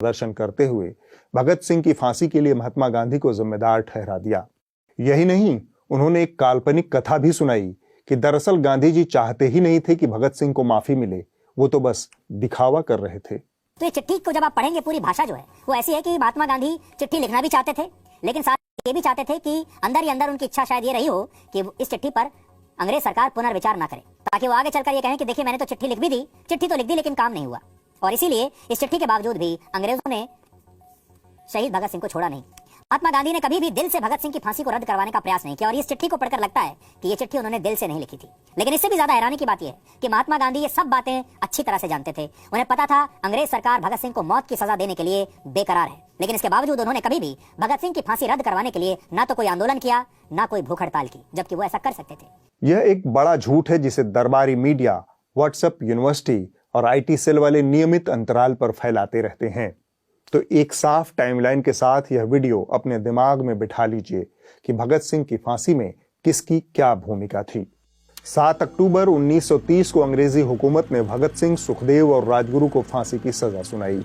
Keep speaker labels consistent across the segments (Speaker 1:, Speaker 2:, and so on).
Speaker 1: प्रदर्शन करते हुए भगत सिंह की फांसी के लिए महात्मा गांधी को जिम्मेदार ठहरा दिया। यही नहीं, उन्होंने एक काल्पनिक कथा भी सुनाई कि दरअसल गांधी जी चाहते ही नहीं थे कि भगत सिंह को माफी मिले, वो तो बस दिखावा कर रहे थे।
Speaker 2: तो ये चिट्ठी को जब आप पढ़ेंगे, पूरी भाषा जो है वो ऐसी है कि महात्मा गांधी चिट्ठी लिखना भी चाहते थे, लेकिन साथ ये भी चाहते थे कि अंदर ही अंदर उनकी इच्छा शायद ये रही हो कि इस चिट्ठी पर अंग्रेज सरकार पुनर्विचार ना करे, ताकि वो आगे चलकर ये कहें कि देखिए मैंने तो चिट्ठी लिख भी दी, चिट्ठी तो लिख दी लेकिन काम नहीं हुआ। और इसीलिए इस चिट्ठी के बावजूद भी अंग्रेजों ने शहीद भगत सिंह को छोड़ा नहीं। महात्मा गांधी ने कभी भी दिल से भगत सिंह की फांसी को रद्द करवाने का प्रयास नहीं किया, और इस चिट्ठी को पढ़कर लगता है कि ये चिट्ठी उन्होंने दिल से नहीं लिखी थी। लेकिन इससे भी ज्यादा हैरानी की बात यह है कि महात्मा गांधी ये सब बातें अच्छी तरह से जानते थे। उन्हें पता था अंग्रेज सरकार भगत सिंह को मौत की सजा देने के लिए बेकरार है, लेकिन इसके बावजूद उन्होंने कभी भी भगत सिंह की फांसी रद्द करवाने के लिए ना तो कोई आंदोलन किया, ना कोई भूख हड़ताल की, जबकि वो ऐसा कर सकते थे।
Speaker 1: यह एक बड़ा झूठ है जिसे दरबारी मीडिया, व्हाट्सएप यूनिवर्सिटी और आईटी सेल वाले नियमित अंतराल पर फैलाते रहते हैं। तो एक साफ टाइमलाइन के साथ यह वीडियो अपने दिमाग में बिठा लीजिए कि भगत सिंह की फांसी में किसकी क्या भूमिका थी। 7 अक्टूबर 1930 को अंग्रेजी हुकूमत ने भगत सिंह, सुखदेव और राजगुरु को फांसी की सजा सुनाई।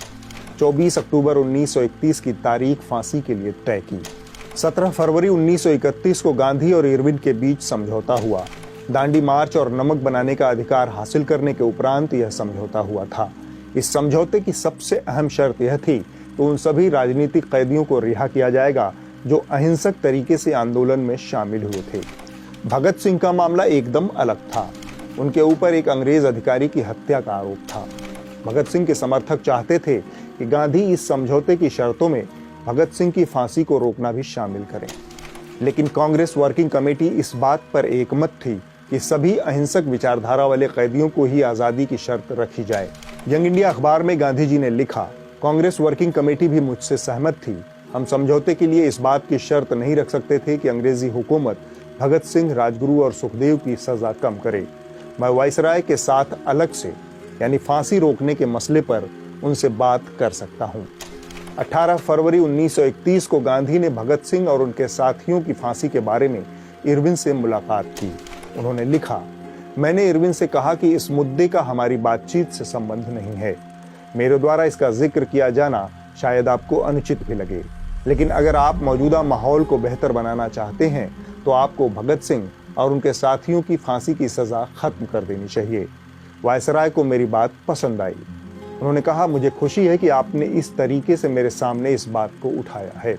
Speaker 1: 24 अक्टूबर 1931 की तारीख फांसी के लिए तय की। 17 फरवरी 1931 को गांधी और इरविन के बीच समझौता हुआ। दांडी मार्च और नमक बनाने का अधिकार हासिल करने के उपरांत यह समझौता हुआ था। इस समझौते की सबसे अहम शर्त यह थी कि उन सभी राजनीतिक कैदियों को रिहा किया जाएगा जो अहिंसक तरीके से आंदोलन में शामिल हुए थे। भगत सिंह का मामला एकदम अलग था। उनके ऊपर एक अंग्रेज अधिकारी की हत्या का आरोप था। भगत सिंह के समर्थक चाहते थे कि गांधी इस समझौते की शर्तों में भगत सिंह की फांसी को रोकना भी शामिल करें, लेकिन कांग्रेस वर्किंग कमेटी इस बात पर एकमत थी कि सभी अहिंसक विचारधारा वाले कैदियों को ही आजादी की शर्त रखी जाए। यंग इंडिया अखबार में गांधी जी ने लिखा, कांग्रेस वर्किंग कमेटी भी मुझसे सहमत थी। हम समझौते के लिए इस बात की शर्त नहीं रख सकते थे कि अंग्रेजी हुकूमत भगत सिंह, राजगुरु और सुखदेव की सजा कम करे। मैं वायसराय के साथ अलग से यानी फांसी रोकने के मसले पर उनसे बात कर सकता हूं। 18 फरवरी 1931 को गांधी ने भगत सिंह और उनके साथियों की फांसी के बारे में इरविन से मुलाकात की। उन्होंने लिखा, मैंने इरविन से कहा कि इस मुद्दे का हमारी बातचीत से संबंध नहीं है। मेरे द्वारा इसका जिक्र किया जाना शायद आपको अनुचित भी लगे, लेकिन अगर आप मौजूदा माहौल को बेहतर बनाना चाहते हैं तो आपको भगत सिंह और उनके साथियों की फांसी की सजा खत्म कर देनी चाहिए। वायसराय को मेरी बात पसंद आई। उन्होंने कहा, मुझे खुशी है कि आपने इस तरीके से मेरे सामने इस बात को उठाया है।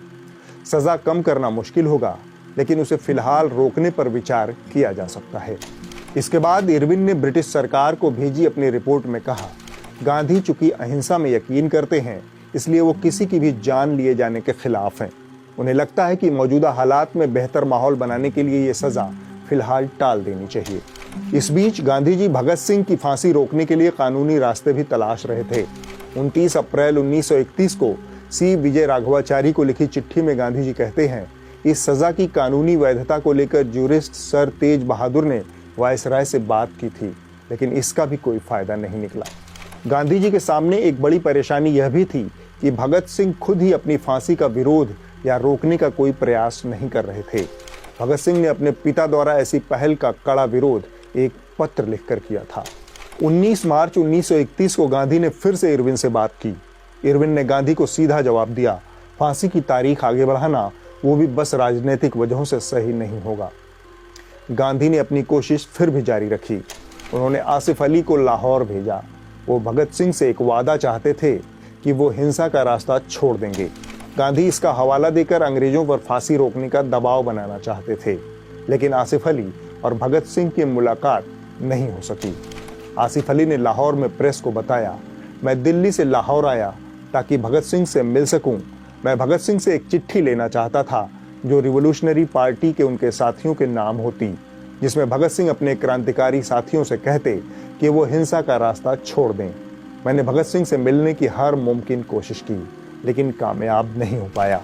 Speaker 1: सजा कम करना मुश्किल होगा, लेकिन उसे फिलहाल रोकने पर विचार किया जा सकता है। इसके बाद इरविन ने ब्रिटिश सरकार को भेजी अपनी रिपोर्ट में कहा, गांधी चूंकि अहिंसा में यकीन करते हैं, इसलिए वो किसी की भी जान लिए जाने के खिलाफ हैं। उन्हें लगता है कि मौजूदा हालात में बेहतर माहौल बनाने के लिए ये सजा फिलहाल टाल देनी चाहिए। इस बीच गांधी जी भगत सिंह की फांसी रोकने के लिए कानूनी रास्ते भी तलाश रहे थे। 29 अप्रैल 1931 को सी विजय राघवाचारी को लिखी चिट्ठी में गांधी जी कहते हैं, इस सजा की कानूनी वैधता को लेकर जूरिस्ट सर तेज बहादुर ने वायसराय से बात की थी, लेकिन इसका भी कोई फायदा नहीं निकला। गांधी जी के सामने एक बड़ी परेशानी यह भी थी कि भगत सिंह खुद ही अपनी फांसी का विरोध या रोकने का कोई प्रयास नहीं कर रहे थे। भगत सिंह ने अपने पिता द्वारा ऐसी पहल का कड़ा विरोध एक पत्र लिखकर किया था। 19 मार्च 1931 को गांधी ने फिर से इरविन से बात की। इरविन ने गांधी को सीधा जवाब दिया, फांसी की तारीख आगे बढ़ाना, वो भी बस राजनीतिक वजहों से सही नहीं होगा। गांधी ने अपनी कोशिश फिर भी जारी रखी। उन्होंने आसिफ अली को लाहौर भेजा। वो भगत सिंह से एक वादा चाहते थे कि वो हिंसा का रास्ता छोड़ देंगे। गांधी इसका हवाला देकर अंग्रेजों पर फांसी रोकने का दबाव बनाना चाहते थे, लेकिन आसिफ अली और भगत सिंह की मुलाकात नहीं हो सकी। आसिफ अली ने लाहौर में प्रेस को बताया, मैं दिल्ली से लाहौर आया ताकि भगत सिंह से मिल सकूं। मैं भगत सिंह से एक चिट्ठी लेना चाहता था जो रिवोल्यूशनरी पार्टी के उनके साथियों के नाम होती, जिसमें भगत सिंह अपने क्रांतिकारी साथियों से कहते कि वो हिंसा का रास्ता छोड़ दें। मैंने भगत सिंह से मिलने की हर मुमकिन कोशिश की, लेकिन कामयाब नहीं हो पाया।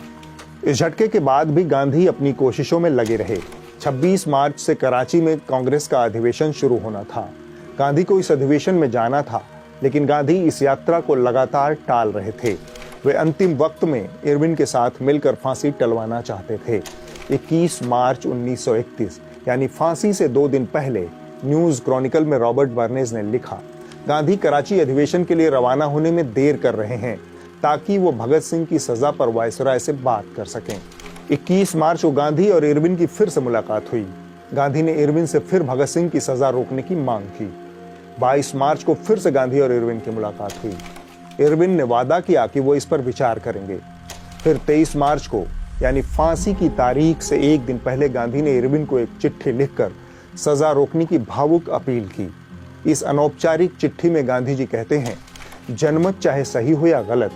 Speaker 1: इस झटके के बाद भी गांधी अपनी कोशिशों में लगे रहे। 26 मार्च से कराची में कांग्रेस का अधिवेशन शुरू होना था। गांधी को इस अधिवेशन में जाना था, लेकिन गांधी इस यात्रा को लगातार टाल रहे थे। वे अंतिम वक्त में इरविन के साथ मिलकर फांसी टलवाना चाहते थे। 21 मार्च 1931 यानी फांसी से 2 दिन पहले न्यूज क्रॉनिकल में रॉबर्ट बर्नेज ने लिखा, गांधी कराची अधिवेशन के लिए रवाना होने में देर कर रहे हैं। ताकि वो भगत सिंह की सजा पर वायसराय से बात कर सकें। 21 मार्च को गांधी और इरविन की फिर से मुलाकात हुई। गांधी ने इरविन से फिर भगत सिंह की सजा रोकने की मांग की। 22 मार्च को फिर से गांधी और इरविन की मुलाकात हुई। इरविन ने वादा किया कि वो इस पर विचार करेंगे। फिर 23 मार्च को यानी फांसी की तारीख से एक दिन पहले गांधी ने इरविन को एक चिट्ठी लिखकर सजा रोकने की भावुक अपील की। इस अनौपचारिक चिट्ठी में गांधी जी कहते हैं, जनमत चाहे सही हो या गलत,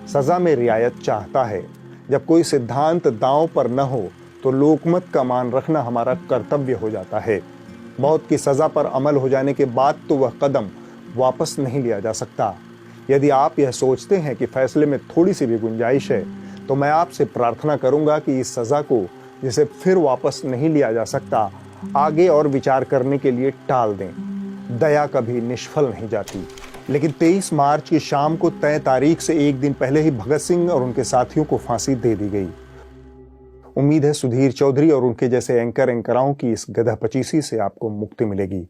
Speaker 1: सजा में रियायत चाहता है। जब कोई सिद्धांत दांव पर न हो तो लोकमत का मान रखना हमारा कर्तव्य हो जाता है। मौत की सजा पर अमल हो जाने के बाद तो वह कदम वापस नहीं लिया जा सकता। यदि आप यह सोचते हैं कि फैसले में थोड़ी सी भी गुंजाइश है तो मैं आपसे प्रार्थना करूंगा कि इस सजा को, जिसे फिर वापस नहीं लिया जा सकता, आगे और विचार करने के लिए टाल दें। दया कभी निष्फल नहीं जाती। लेकिन 23 मार्च की शाम को तय तारीख से एक दिन पहले ही भगत सिंह और उनके साथियों को फांसी दे दी गई। उम्मीद है सुधीर चौधरी और उनके जैसे एंकराओं की इस गधापचीसी से आपको मुक्ति मिलेगी।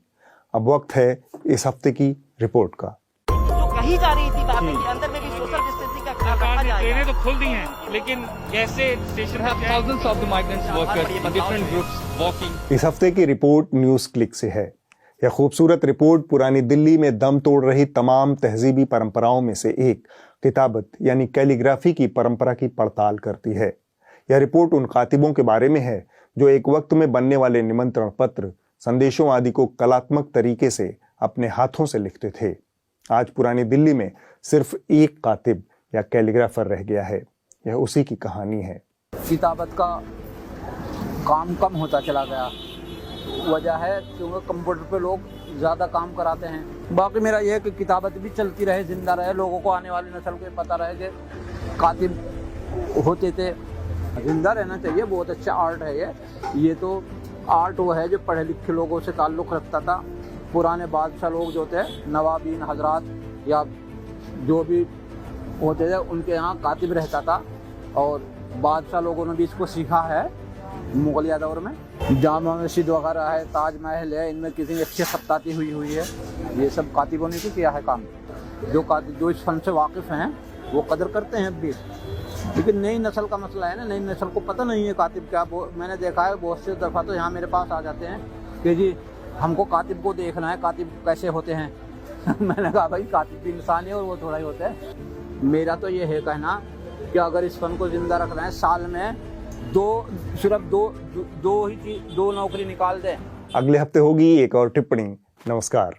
Speaker 1: अब वक्त है इस हफ्ते की रिपोर्ट का।
Speaker 3: जो कही जा रही थी बातें कि अंदर में भी सोशल डिस्टेंसिंग का ख्याल रखा जाएगा।
Speaker 4: ट्रेनें तो खुल दी हैं, लेकिन कैसे station thousands of the migrants workers in different groups walking।
Speaker 1: इस हफ्ते की रिपोर्ट न्यूज क्लिक से है। यह खूबसूरत रिपोर्ट पुरानी दिल्ली में दम तोड़ रही तमाम तहजीबी परंपराओं में से एक किताबत यानी कैलीग्राफी की परंपरा की पड़ताल करती है। यह रिपोर्ट उन कातिबों के बारे में है जो एक वक्त में बनने वाले निमंत्रण पत्र, संदेशों आदि को कलात्मक तरीके से अपने हाथों से लिखते थे। आज पुरानी दिल्ली में सिर्फ एक कातिब या कैलीग्राफर रह गया है। यह उसी की कहानी है।
Speaker 5: किताबत का काम कम होता चला गया। वजह है क्योंकि कंप्यूटर पे लोग ज़्यादा काम कराते हैं। बाकी मेरा यह है कि किताबत भी चलती रहे, जिंदा रहे, लोगों को आने वाली नस्ल को पता रहे कि कातिब होते थे। जिंदा रहना चाहिए, बहुत अच्छा आर्ट है ये तो आर्ट वो है जो पढ़े लिखे लोगों से ताल्लुक़ रखता था। पुराने बादशाह लोग जो थे, नवाबीन हजरात या जो भी होते थे, उनके यहाँ कातिब रहता था और बादशाह लोगों ने भी इसको सीखा है। मुगलिया दौर में जामा मस्जिद वगैरह है, ताजमहल है, इनमें किसी ने अच्छी खत्ताती हुई है। ये सब कातिबों ने तो किया है काम। जो इस फन से वाकिफ़ हैं वो कदर करते हैं भी। लेकिन नई नस्ल का मसला है ना, नई नस्ल को पता नहीं है कातिब क्या। मैंने देखा है बहुत से दफ़ा तो यहाँ मेरे पास आ जाते हैं कि जी हमको कातिब को देखना है, कातिब कैसे होते हैं। मैंने कहा भाई कातिब भी इंसान है और वो थोड़ा ही होता है। मेरा तो ये है कहना कि अगर इस फन को ज़िंदा रखना है, साल में सिर्फ दो नौकरी निकाल दें।
Speaker 1: अगले हफ्ते होगी एक और टिप्पणी। नमस्कार।